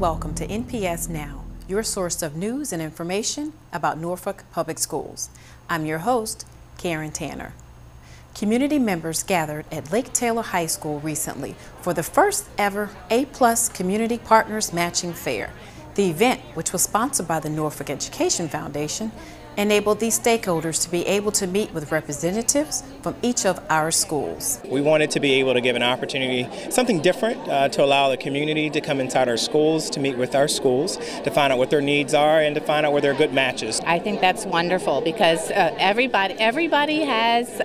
welcome to NPS Now, your source of news and information about Norfolk Public Schools. I'm your host, Karen Tanner. Community members gathered at Lake Taylor High School recently for the first ever A+ Community Partners Matching Fair. The event, which was sponsored by the Norfolk Education Foundation, enabled these stakeholders to be able to meet with representatives from each of our schools. We wanted to be able to give an opportunity, something different, to allow the community to come inside our schools, to meet with our schools, to find out what their needs are and to find out where there are good matches. I think that's wonderful because everybody has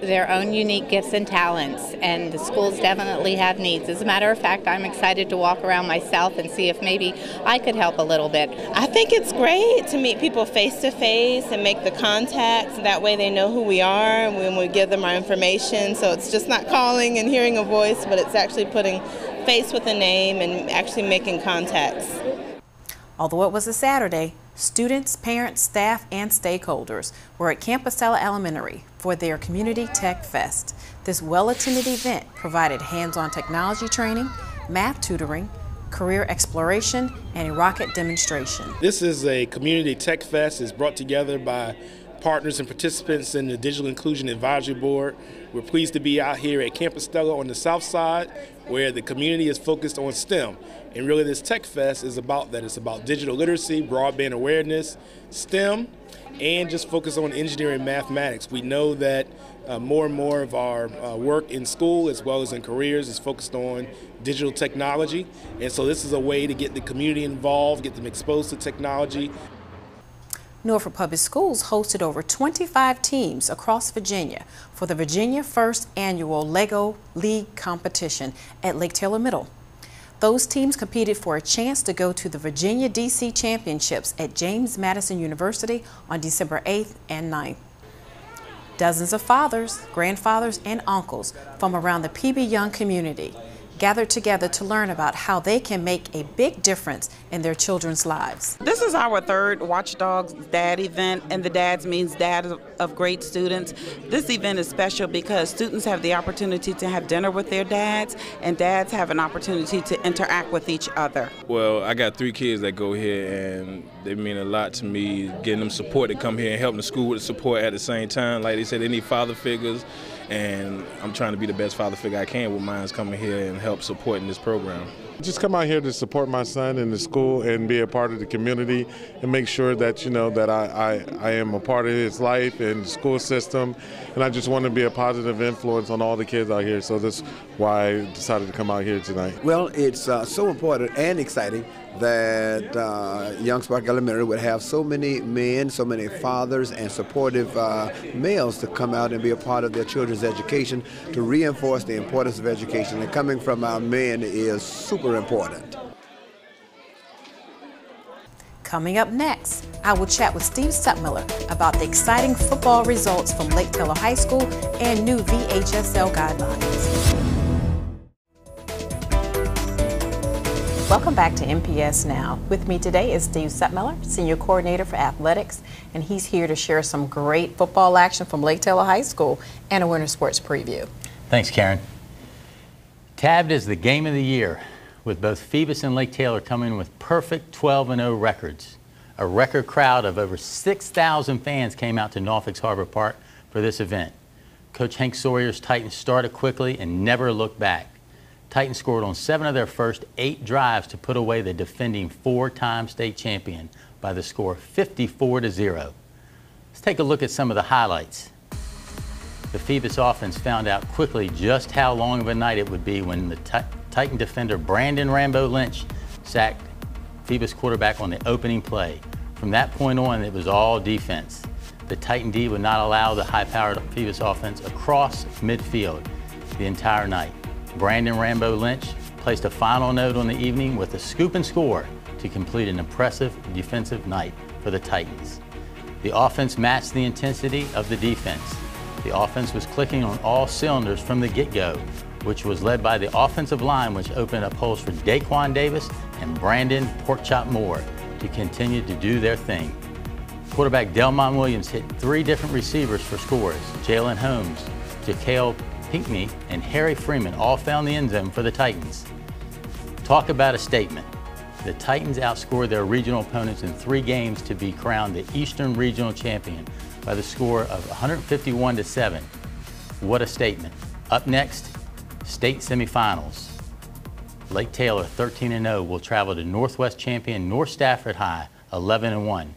their own unique gifts and talents, and the schools definitely have needs. As a matter of fact, I'm excited to walk around myself and see if maybe I could help a little bit. I think it's great to meet people face to face and make the contacts. That way they know who we are when we give them our information. So it's just not calling and hearing a voice, but it's actually putting face with a name and actually making contacts. Although it was a Saturday, students, parents, staff, and stakeholders were at Campostella Elementary for their Community Tech Fest. This well-attended event provided hands-on technology training, math tutoring, career exploration, and a rocket demonstration. This is a Community Tech Fest. It's brought together by partners and participants in the Digital Inclusion Advisory Board. We're pleased to be out here at Campostella on the south side, where the community is focused on STEM. And really this Tech Fest is about that. It's about digital literacy, broadband awareness, STEM, and just focus on engineering and mathematics. We know that more and more of our work in school as well as in careers is focused on digital technology. And so this is a way to get the community involved, get them exposed to technology. Norfolk Public Schools hosted over 25 teams across Virginia for the Virginia First Annual LEGO League competition at Lake Taylor Middle. Those teams competed for a chance to go to the Virginia DC Championships at James Madison University on December 8th and 9th. Dozens of fathers, grandfathers, and uncles from around the PB Young community gathered together to learn about how they can make a big difference in their children's lives. This is our third Watchdogs Dad event, and the dads means dad of great students. This event is special because students have the opportunity to have dinner with their dads, and dads have an opportunity to interact with each other. Well, I got 3 kids that go here, and they mean a lot to me, getting them support to come here and helping the school with the support at the same time. Like they said, they need father figures, and I'm trying to be the best father figure I can with mine coming here and help supporting this program. Just come out here to support my son in the school and be a part of the community and make sure that, you know, that I am a part of his life and the school system, and I just want to be a positive influence on all the kids out here. So that's why I decided to come out here tonight. Well, it's so important and exciting that Young Spark Elementary would have so many men, so many fathers and supportive males to come out and be a part of their children's education, to reinforce the importance of education. And coming from our men is super important. Coming up next, I will chat with Steve Stutmiller about the exciting football results from Lake Taylor High School and new VHSL guidelines. Welcome back to NPS Now. With me today is Steve Stutmiller, Senior Coordinator for Athletics, and he's here to share some great football action from Lake Taylor High School and a winter sports preview. Thanks, Karen. Tabbed is the game of the year, with both Phoebus and Lake Taylor coming with perfect 12-0 records. A record crowd of over 6,000 fans came out to Norfolk's Harbor Park for this event. Coach Hank Sawyer's Titans started quickly and never looked back. Titans scored on 7 of their first 8 drives to put away the defending 4-time state champion by the score 54-0. Let's take a look at some of the highlights. The Phoebus offense found out quickly just how long of a night it would be when the Titan defender Brandon Rambo Lynch sacked Phoebus quarterback on the opening play. From that point on, it was all defense. The Titan D would not allow the high-powered Phoebus offense across midfield the entire night. Brandon Rambo Lynch placed a final note on the evening with a scoop and score to complete an impressive defensive night for the Titans. The offense matched the intensity of the defense. The offense was clicking on all cylinders from the get-go, which was led by the offensive line, which opened up holes for Daquan Davis and Brandon Porkchop Moore to continue to do their thing. Quarterback Delmon Williams hit 3 different receivers for scores. Jalen Holmes, Jacale Pinkney, and Harry Freeman all found the end zone for the Titans. Talk about a statement. The Titans outscored their regional opponents in 3 games to be crowned the Eastern Regional Champion by the score of 151-7. What a statement. Up next, state semifinals. Lake Taylor, 13-0, will travel to Northwest champion North Stafford High, 11-1.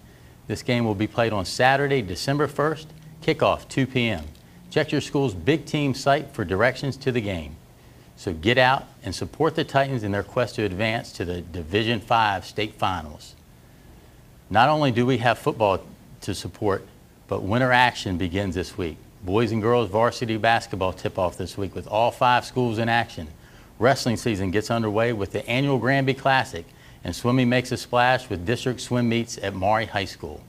This game will be played on Saturday, December 1st, kickoff 2 p.m. Check your school's Big Team site for directions to the game. So get out and support the Titans in their quest to advance to the Division V state finals. Not only do we have football to support, but winter action begins this week. Boys and girls varsity basketball tip-off this week with all 5 schools in action. Wrestling season gets underway with the annual Granby Classic, and swimming makes a splash with district swim meets at Maury High School.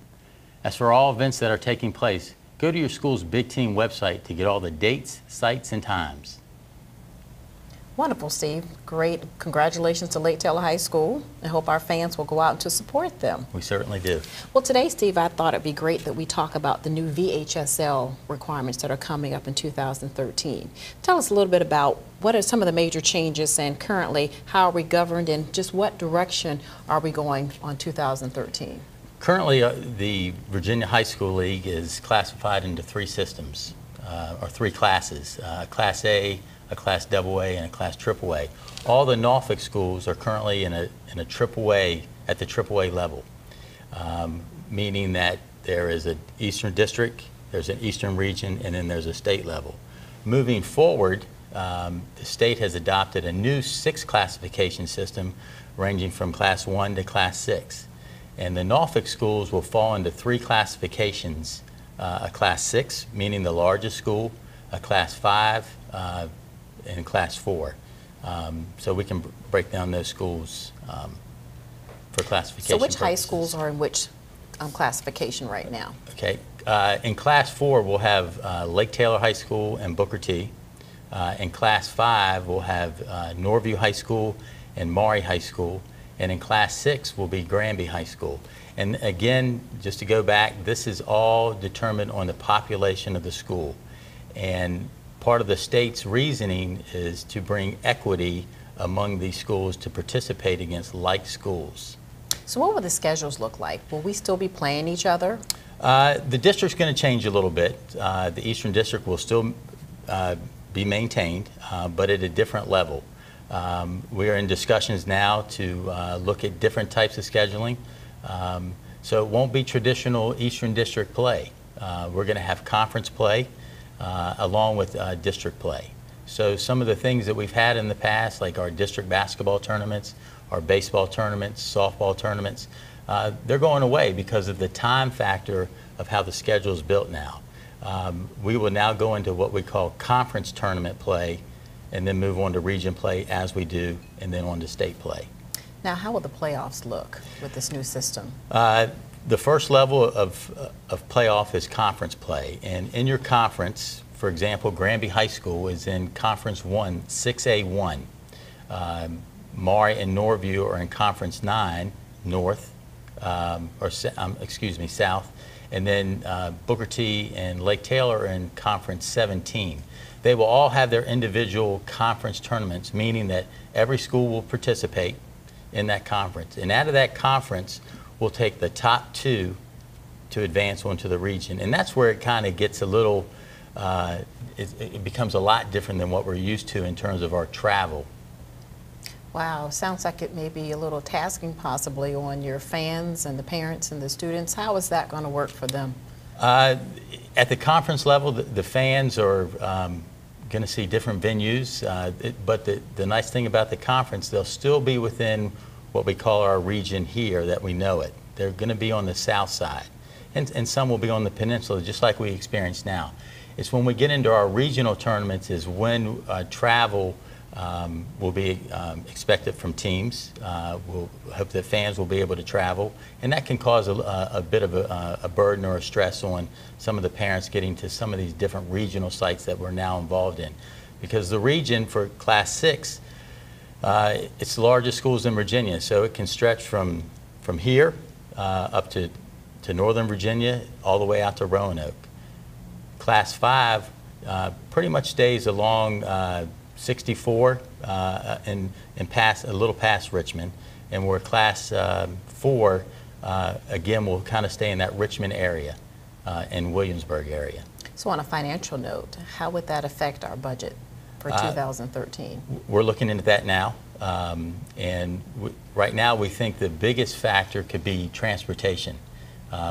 As for all events that are taking place, go to your school's Big Team website to get all the dates, sites, and times. Wonderful, Steve. Great. Congratulations to Lake Taylor High School. I hope our fans will go out to support them. We certainly do. Well, today, Steve, I thought it'd be great that we talk about the new VHSL requirements that are coming up in 2013. Tell us a little bit about what are some of the major changes, and currently how are we governed, and just what direction are we going on 2013? Currently, the Virginia High School League is classified into 3 systems, or 3 classes, Class A, a Class AA, and a Class AAA. All the Norfolk schools are currently in a AAA, at the AAA level, meaning that there is an Eastern District, there's an Eastern Region, and then there's a state level. Moving forward, the state has adopted a new 6 classification system ranging from Class 1 to Class 6. And the Norfolk schools will fall into 3 classifications, a Class 6, meaning the largest school, a Class 5, and Class 4. So we can break down those schools for classification So which purposes. high schools are in which classification right now? Okay. In Class 4, we'll have Lake Taylor High School and Booker T. In Class 5, we'll have Norview High School and Maury High School. And in Class 6 will be Granby High School. And again, just to go back, this is all determined on the population of the school. And part of the state's reasoning is to bring equity among these schools to participate against like schools. So what will the schedules look like? Will we still be playing each other? The district's going to change a little bit. The Eastern District will still be maintained, but at a different level. We are in discussions now to look at different types of scheduling. So it won't be traditional Eastern District play. We're going to have conference play along with district play. So some of the things that we've had in the past, like our district basketball tournaments, our baseball tournaments, softball tournaments, they're going away because of the time factor of how the schedule is built now. We will now go into what we call conference tournament play, and then move on to region play as we do, and then on to state play. Now, how will the playoffs look with this new system? The first level of playoff is conference play. And in your conference, for example, Granby High School is in Conference 1, 6A1. Maury and Norview are in Conference 9, North, South. And then Booker T and Lake Taylor are in Conference 17. They will all have their individual conference tournaments, meaning that every school will participate in that conference. And out of that conference, we'll take the top 2 to advance onto the region. And that's where it kind of gets a little, it becomes a lot different than what we're used to in terms of our travel. Wow, sounds like it may be a little tasking possibly on your fans and the parents and the students. How is that going to work for them? At the conference level, the fans are going to see different venues, but the nice thing about the conference, they'll still be within what we call our region here that we know it. They're going to be on the south side, and some will be on the peninsula, just like we experience now. It's when we get into our regional tournaments is when travel will be expected from teams. We'll hope that fans will be able to travel, and that can cause a bit of a burden or a stress on some of the parents getting to some of these different regional sites that we're now involved in. Because the region for Class 6, it's the largest schools in Virginia, so it can stretch from here up to Northern Virginia all the way out to Roanoke. Class 5 pretty much stays along 64 and past, a little past Richmond, and we're Class 4, again, we'll kind of stay in that Richmond area and Williamsburg area. So on a financial note, how would that affect our budget for 2013? We're looking into that now. Right now we think the biggest factor could be transportation.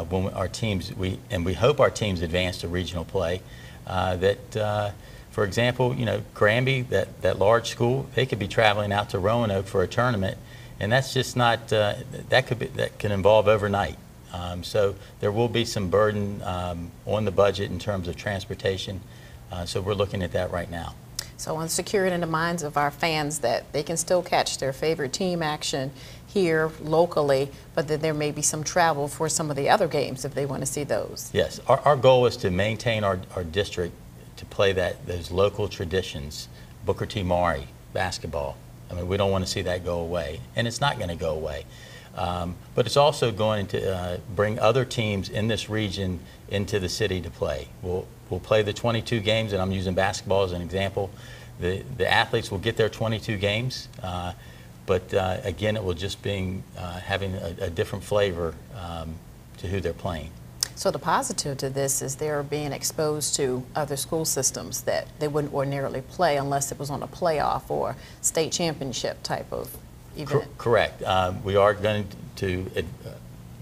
When our teams, we hope our teams advance to regional play, for example, Granby, that large school, they could be traveling out to Roanoke for a tournament, and that's just not, that can involve overnight. So there will be some burden on the budget in terms of transportation, so we're looking at that right now. So on securing in the minds of our fans that they can still catch their favorite team action here locally, but that there may be some travel for some of the other games if they want to see those. Yes, our goal is to maintain our district to play those local traditions, Booker T. Maury, basketball. I mean, we don't want to see that go away, and it's not going to go away. But it's also going to bring other teams in this region into the city to play. We'll play the 22 games, and I'm using basketball as an example. The athletes will get their 22 games, but again, it will just be having a different flavor to who they're playing. So the positive to this is they're being exposed to other school systems that they wouldn't ordinarily play unless it was on a playoff or state championship type of event. Correct. We are going to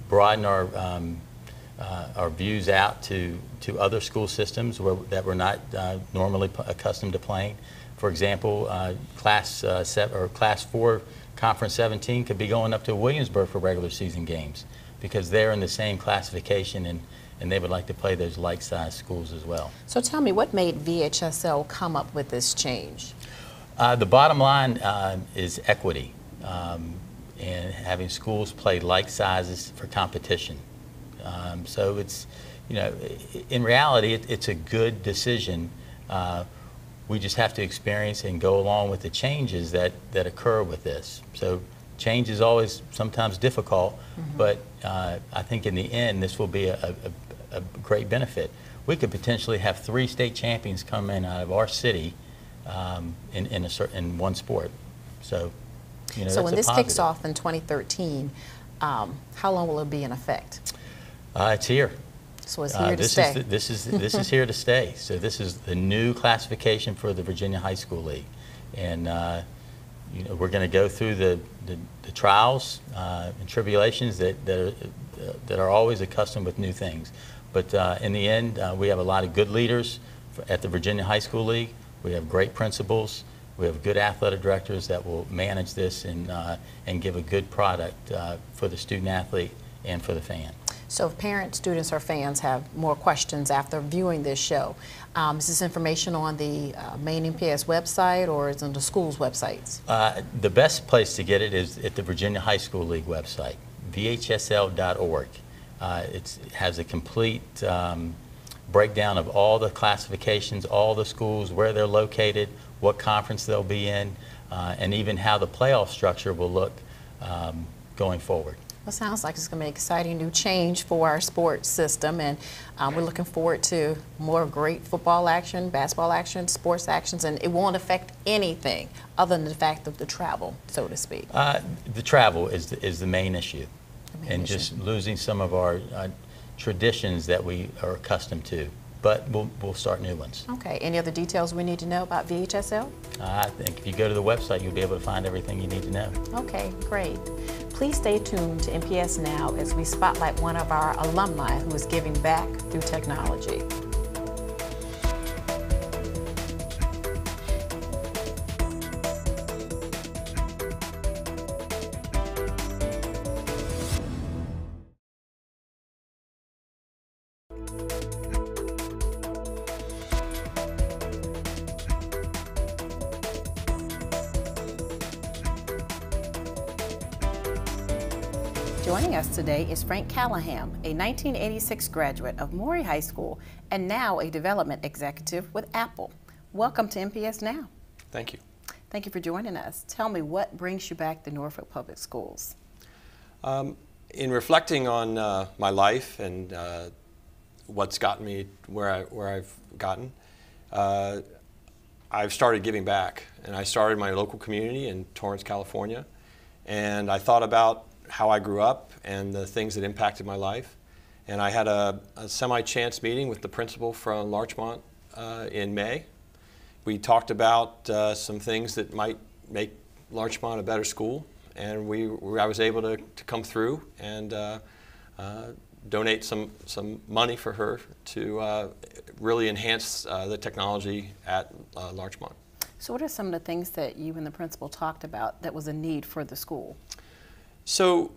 broaden our views out to other school systems that we're not normally accustomed to playing. For example, Class 4 Conference 17 could be going up to Williamsburg for regular season games because they're in the same classification and they would like to play those like-sized schools as well. So tell me, what made VHSL come up with this change? The bottom line is equity and having schools play like sizes for competition. So it's, in reality, it's a good decision. We just have to experience and go along with the changes that occur with this. So change is always sometimes difficult, but I think in the end this will be a great benefit. We could potentially have 3 state champions come in out of our city in one sport. So, so when this kicks off in 2013, how long will it be in effect? It's here. So it's here to stay. This is here to stay. So this is the new classification for the Virginia High School League, and we're going to go through the trials and tribulations that are always accustomed with new things. But in the end, we have a lot of good leaders at the Virginia High School League. We have great principals. We have good athletic directors that will manage this and give a good product for the student athlete and for the fan. So if parents, students, or fans have more questions after viewing this show, is this information on the main NPS website or is it on the school's websites? The best place to get it is at the Virginia High School League website, vhsl.org. It has a complete breakdown of all the classifications, all the schools, where they're located, what conference they'll be in, and even how the playoff structure will look going forward. Well, sounds like it's going to be an exciting new change for our sports system, and we're looking forward to more great football action, basketball action, sports actions, and it won't affect anything other than the fact of the travel, so to speak. The travel is the main issue, just losing some of our traditions that we are accustomed to. But we'll start new ones. Okay. Any other details we need to know about VHSL? I think if you go to the website, you'll be able to find everything you need to know. Okay, great. Please stay tuned to NPS Now as we spotlight one of our alumni who is giving back through technology. Joining us today is Frank Callahan, a 1986 graduate of Maury High School and now a development executive with Apple. Welcome to NPS Now. Thank you. Thank you for joining us. Tell me, what brings you back to Norfolk Public Schools? In reflecting on my life and what's gotten me where I've gotten, I've started giving back. And I started my local community in Torrance, California. And I thought about how I grew up and the things that impacted my life. And I had a semi-chance meeting with the principal from Larchmont in May. We talked about some things that might make Larchmont a better school, and I was able to come through and donate some money for her to really enhance the technology at Larchmont. So what are some of the things that you and the principal talked about that was a need for the school? So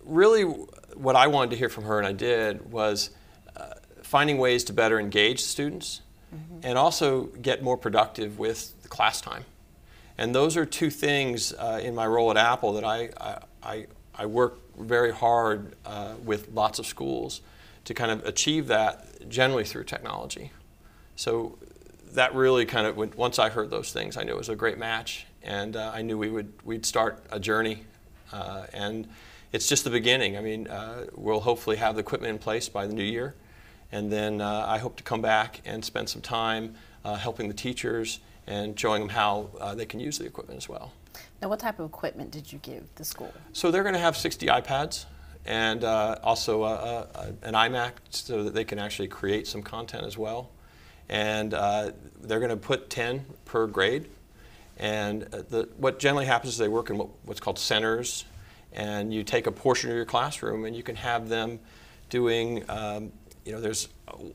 really what I wanted to hear from her, and I did, was finding ways to better engage students and also get more productive with the class time. And those are two things in my role at Apple that I work very hard with lots of schools to kind of achieve that generally through technology. So that really kind of, once I heard those things, I knew it was a great match, and I knew we'd start a journey. And it's just the beginning. I mean, we'll hopefully have the equipment in place by the new year, and then I hope to come back and spend some time helping the teachers and showing them how they can use the equipment as well. Now, what type of equipment did you give the school? So they're going to have 60 iPads and also an iMac so that they can actually create some content as well. And they're going to put 10 per grade. And what generally happens is they work in what's called centers, and you take a portion of your classroom and you can have them doing, there's,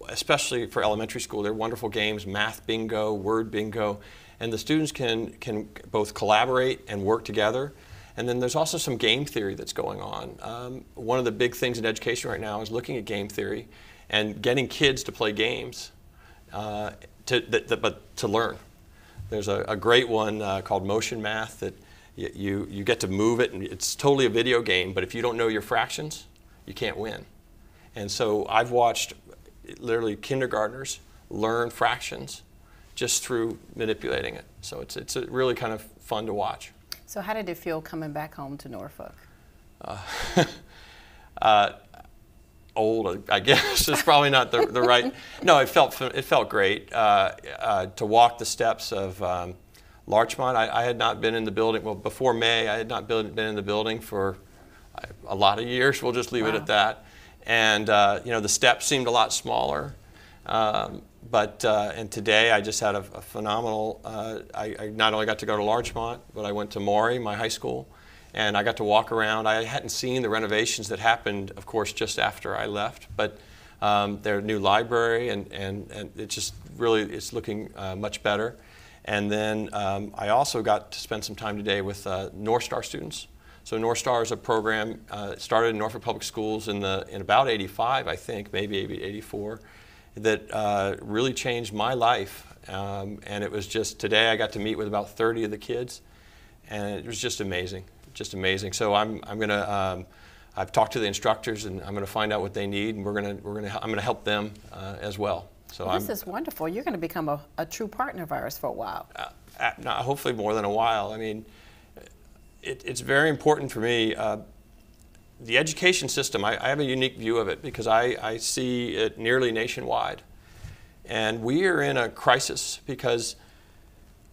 especially for elementary school, there are wonderful games, math bingo, word bingo, and the students can both collaborate and work together. And then there's also some game theory that's going on. One of the big things in education right now is looking at game theory and getting kids to play games, but to learn. There's a great one called Motion Math that you get to move it, and it's totally a video game, but if you don't know your fractions, you can't win. And so I've watched literally kindergartners learn fractions just through manipulating it. So it's really kind of fun to watch. So how did it feel coming back home to Norfolk? Old, I guess, is probably not the right. No, it felt great to walk the steps of Larchmont. I had not been in the building. Well, before May, I had not been in the building for a lot of years. We'll just leave it at that. And the steps seemed a lot smaller. And today I just had a phenomenal. I not only got to go to Larchmont, but I went to Maury, my high school. And I got to walk around. I hadn't seen the renovations that happened, of course, just after I left, but their new library, and it just really, it's looking much better. And then I also got to spend some time today with North Star students. So North Star is a program started in Norfolk Public Schools in about '85, I think, maybe '84, that really changed my life. And it was just, today I got to meet with about 30 of the kids, and it was just amazing. Just amazing. So I'm gonna I've talked to the instructors, and I'm gonna find out what they need, and I'm gonna help them as well. So this is wonderful. You're gonna become a true partner of ours for a while. Hopefully more than a while. I mean, it's very important for me. The education system, I have a unique view of it because I see it nearly nationwide, and we are in a crisis because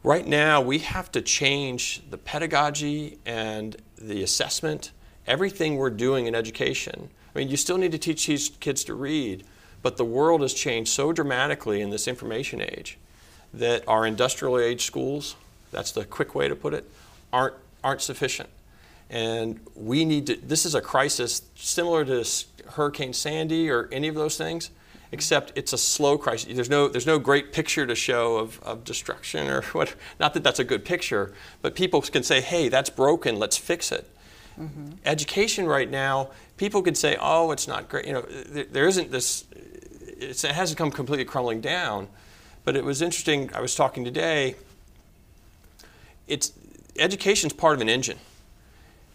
right now, we have to change the pedagogy and the assessment, everything we're doing in education. I mean, you still need to teach these kids to read, but the world has changed so dramatically in this information age that our industrial age schools, that's the quick way to put it, aren't sufficient. And we need to, this is a crisis similar to Hurricane Sandy or any of those things, except it's a slow crisis. There's no great picture to show of destruction or what. Not that that's a good picture, but people can say, hey, that's broken, let's fix it. Education right now, people could say, oh, it's not great. There isn't this, it hasn't come completely crumbling down. But it was interesting, I was talking today, education's part of an engine.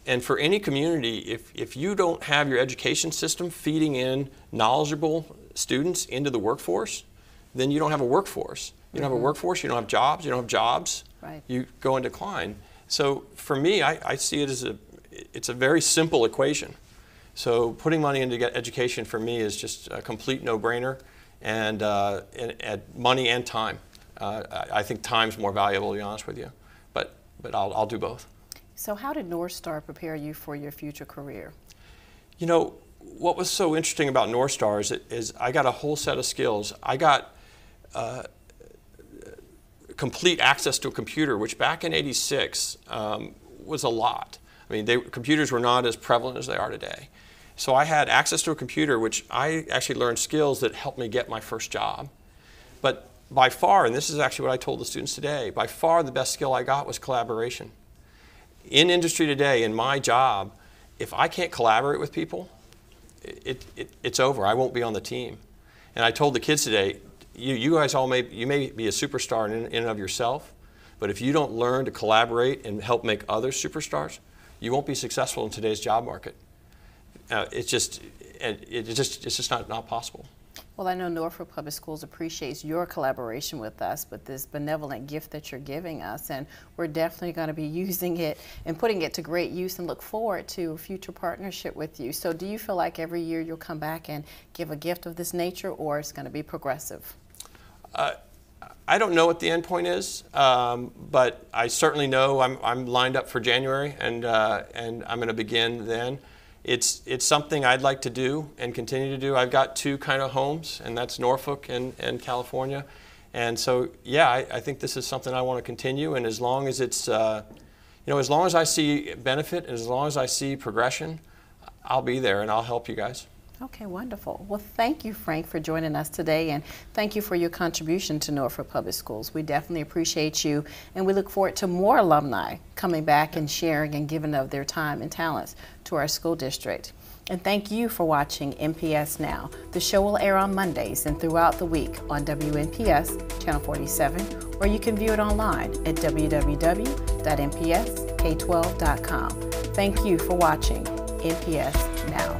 And for any community, if you don't have your education system feeding in knowledgeable students into the workforce, then you don't have a workforce. You don't have a workforce, you don't have jobs, you don't have jobs, right. You go in decline. So for me, I see it as it's a very simple equation. So putting money into education for me is just a complete no-brainer, and money and time. I think time's more valuable, to be honest with you, but I'll do both. So how did North Star prepare you for your future career? You know, what was so interesting about North Star is I got a whole set of skills. I got complete access to a computer, which back in '86 was a lot. I mean, computers were not as prevalent as they are today. So I had access to a computer, which I actually learned skills that helped me get my first job. But by far, and this is actually what I told the students today, by far the best skill I got was collaboration. In industry today, in my job, if I can't collaborate with people, it's over. I won't be on the team. And I told the kids today, you guys all may be a superstar in and of yourself, but if you don't learn to collaborate and help make others superstars, you won't be successful in today's job market. It's just not possible. Well, I know Norfolk Public Schools appreciates your collaboration with us, but this benevolent gift that you're giving us, and we're definitely going to be using it and putting it to great use and look forward to a future partnership with you. So do you feel like every year you'll come back and give a gift of this nature, or it's going to be progressive? I don't know what the end point is, but I certainly know I'm lined up for January, and I'm going to begin then. It's something I'd like to do and continue to do. I've got two kind of homes, and that's Norfolk and California. And so, yeah, I think this is something I want to continue. And as long as it's, as long as I see benefit, and as long as I see progression, I'll be there and I'll help you guys. Okay, wonderful. Well, thank you, Frank, for joining us today, and thank you for your contribution to Norfolk Public Schools. We definitely appreciate you, and we look forward to more alumni coming back and sharing and giving of their time and talents to our school district. And thank you for watching NPS Now. The show will air on Mondays and throughout the week on WNPS Channel 47, or you can view it online at www.npsk12.com. Thank you for watching NPS Now.